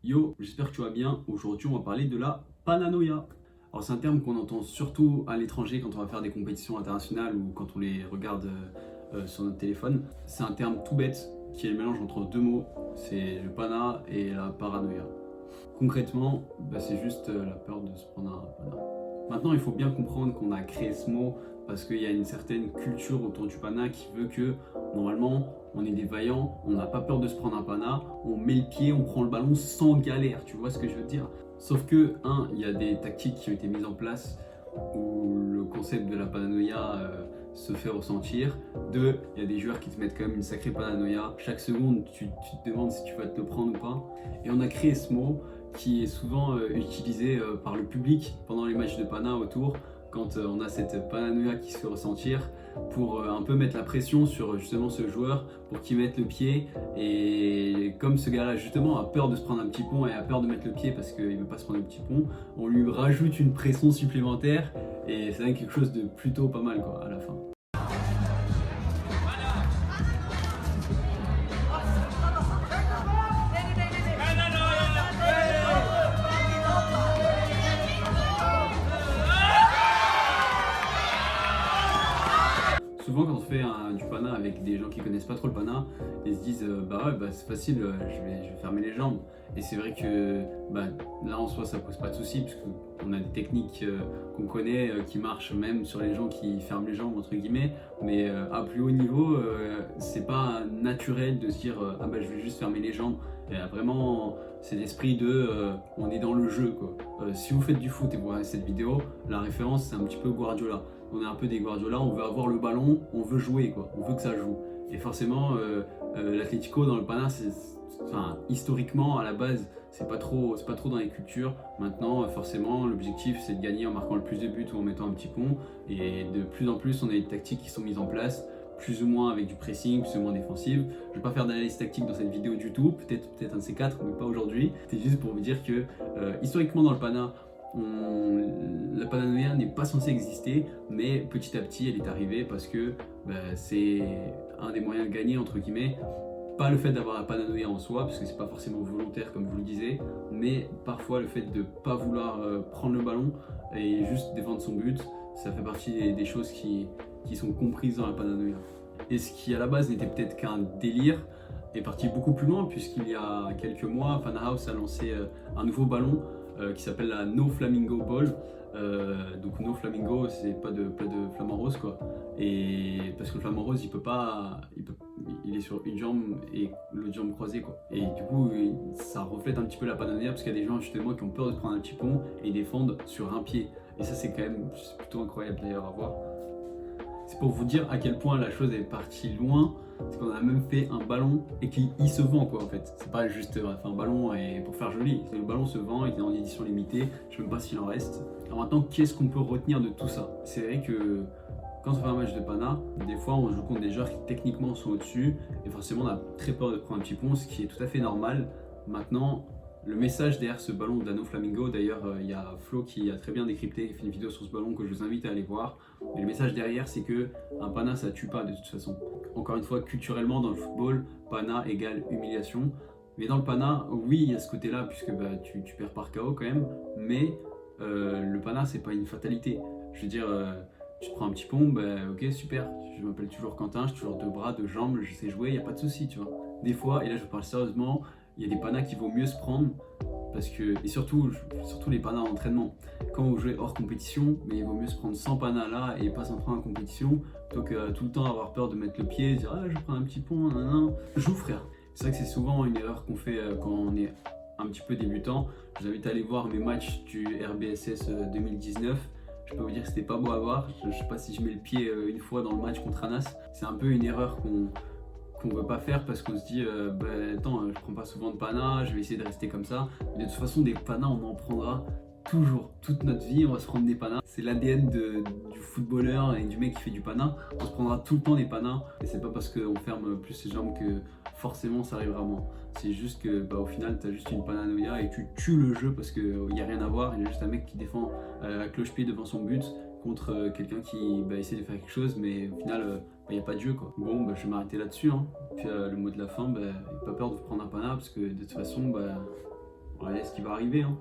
Yo, j'espère que tu vas bien. Aujourd'hui, on va parler de la pananoïa. Alors, c'est un terme qu'on entend surtout à l'étranger quand on va faire des compétitions internationales ou quand on les regarde sur notre téléphone. C'est un terme tout bête qui est le mélange entre deux mots, c'est le pana et la paranoïa. Concrètement, c'est juste la peur de se prendre un pana. Maintenant, il faut bien comprendre qu'on a créé ce mot parce qu'il y a une certaine culture autour du pana qui veut que, normalement, on est des vaillants, on n'a pas peur de se prendre un pana, on met le pied, on prend le ballon sans galère, tu vois ce que je veux dire? Sauf que, il y a des tactiques qui ont été mises en place où le concept de la paranoïa se fait ressentir. Deux, il y a des joueurs qui te mettent quand même une sacrée paranoïa. Chaque seconde, tu te demandes si tu vas te le prendre ou pas. Et on a créé ce mot qui est souvent utilisé par le public pendant les matchs de pana autour, quand on a cette paranoïa qui se fait ressentir, pour un peu mettre la pression sur justement ce joueur, pour qu'il mette le pied. Et comme ce gars-là justement a peur de se prendre un petit pont et a peur de mettre le pied parce qu'il ne veut pas se prendre un petit pont, on lui rajoute une pression supplémentaire et c'est quelque chose de plutôt pas mal quoi, à la fin. Souvent quand on fait du pana avec des gens qui connaissent pas trop le pana, ils se disent c'est facile, je vais fermer les jambes. Et c'est vrai que là en soi ça pose pas de souci puisque on a des techniques qu'on connaît qui marchent même sur les gens qui ferment les jambes entre guillemets. Mais à plus haut niveau, c'est pas naturel de se dire je vais juste fermer les jambes. Et vraiment c'est l'esprit de on est dans le jeu quoi. Si vous faites du foot et vous regardez cette vidéo, la référence c'est un petit peu Guardiola. On est un peu des Guardiola, on veut avoir le ballon, on veut jouer quoi, on veut que ça joue. Et forcément, l'Atlético dans le Pana, historiquement à la base, c'est pas trop dans les cultures. Maintenant, forcément, l'objectif c'est de gagner en marquant le plus de buts ou en mettant un petit pont. Et de plus en plus, on a des tactiques qui sont mises en place, plus ou moins avec du pressing, plus ou moins défensive. Je vais pas faire d'analyse tactique dans cette vidéo du tout, peut-être un de ces quatre, mais pas aujourd'hui. C'est juste pour vous dire que historiquement dans le Pana, la paranoïa n'est pas censée exister, mais petit à petit elle est arrivée parce que c'est un des moyens de gagner entre guillemets. Pas le fait d'avoir la paranoïa en soi, parce que c'est pas forcément volontaire comme vous le disiez, mais parfois le fait de pas vouloir prendre le ballon et juste défendre son but, ça fait partie des choses qui sont comprises dans la paranoïa. Et ce qui à la base n'était peut-être qu'un délire est parti beaucoup plus loin, puisqu'il y a quelques mois, Pana House a lancé un nouveau ballon qui s'appelle la No Flamingo Ball. Donc No Flamingo, c'est pas de flamant rose quoi. Et parce que le flamant rose, il est sur une jambe et l'autre jambe croisée quoi. Et du coup, ça reflète un petit peu la paranoïa parce qu'il y a des gens justement qui ont peur de se prendre un petit pont et ils défendent sur un pied. Et ça, c'est quand même plutôt incroyable d'ailleurs à voir. C'est pour vous dire à quel point la chose est partie loin. C'est qu'on a même fait un ballon et qu'il se vend quoi en fait. C'est pas juste on a fait un ballon et pour faire joli. Le ballon se vend, il est en édition limitée. Je sais même pas s'il en reste. Alors maintenant, qu'est-ce qu'on peut retenir de tout ça? C'est vrai que quand on fait un match de Pana, des fois on joue contre des joueurs qui techniquement sont au-dessus et forcément on a très peur de prendre un petit pont, ce qui est tout à fait normal. Maintenant, le message derrière ce ballon d'Ano Flamingo, d'ailleurs il y a Flo qui a très bien décrypté, qui fait une vidéo sur ce ballon que je vous invite à aller voir. Mais le message derrière c'est que un Pana ça tue pas de toute façon. Encore une fois, culturellement dans le football, Pana égale humiliation. Mais dans le Pana, oui il y a ce côté là puisque tu perds par KO quand même, mais le Pana c'est pas une fatalité. Je veux dire, tu te prends un petit pont, ok super, je m'appelle toujours Quentin, j'ai toujours deux bras, deux jambes, je sais jouer, il n'y a pas de souci tu vois. Des fois, et là je parle sérieusement, il y a des panas qu'il vaut mieux se prendre parce que, et surtout les panas en entraînement, quand vous jouez hors compétition, mais il vaut mieux se prendre 100 panas là et pas s'en prendre en compétition plutôt que tout le temps avoir peur de mettre le pied, dire je prends un petit pont, joue frère. C'est vrai que c'est souvent une erreur qu'on fait quand on est un petit peu débutant. Je vous invite à aller voir mes matchs du RBSS 2019. Je peux vous dire que c'était pas beau à voir. Je sais pas si je mets le pied une fois dans le match contre Anas. C'est un peu une erreur qu'on veut pas faire parce qu'on se dit attends, je prends pas souvent de pana, je vais essayer de rester comme ça. Mais de toute façon, des panas, on en prendra toujours, toute notre vie, on va se prendre des panas. C'est l'ADN du footballeur et du mec qui fait du pana. On se prendra tout le temps des panas. Et c'est pas parce qu'on ferme plus ses jambes que forcément ça arrivera moins. C'est juste que au final, tu as juste une pananoïa et tu tues le jeu parce qu'il n'y a rien à voir. Il y a juste un mec qui défend à cloche-pied devant son but contre quelqu'un qui essaie de faire quelque chose, mais au final, il n'y a pas de jeu quoi. Bon, je vais m'arrêter là-dessus. Hein. Puis le mot de la fin, n'ayez pas peur de vous prendre un pana parce que de toute façon, va arriver. Hein.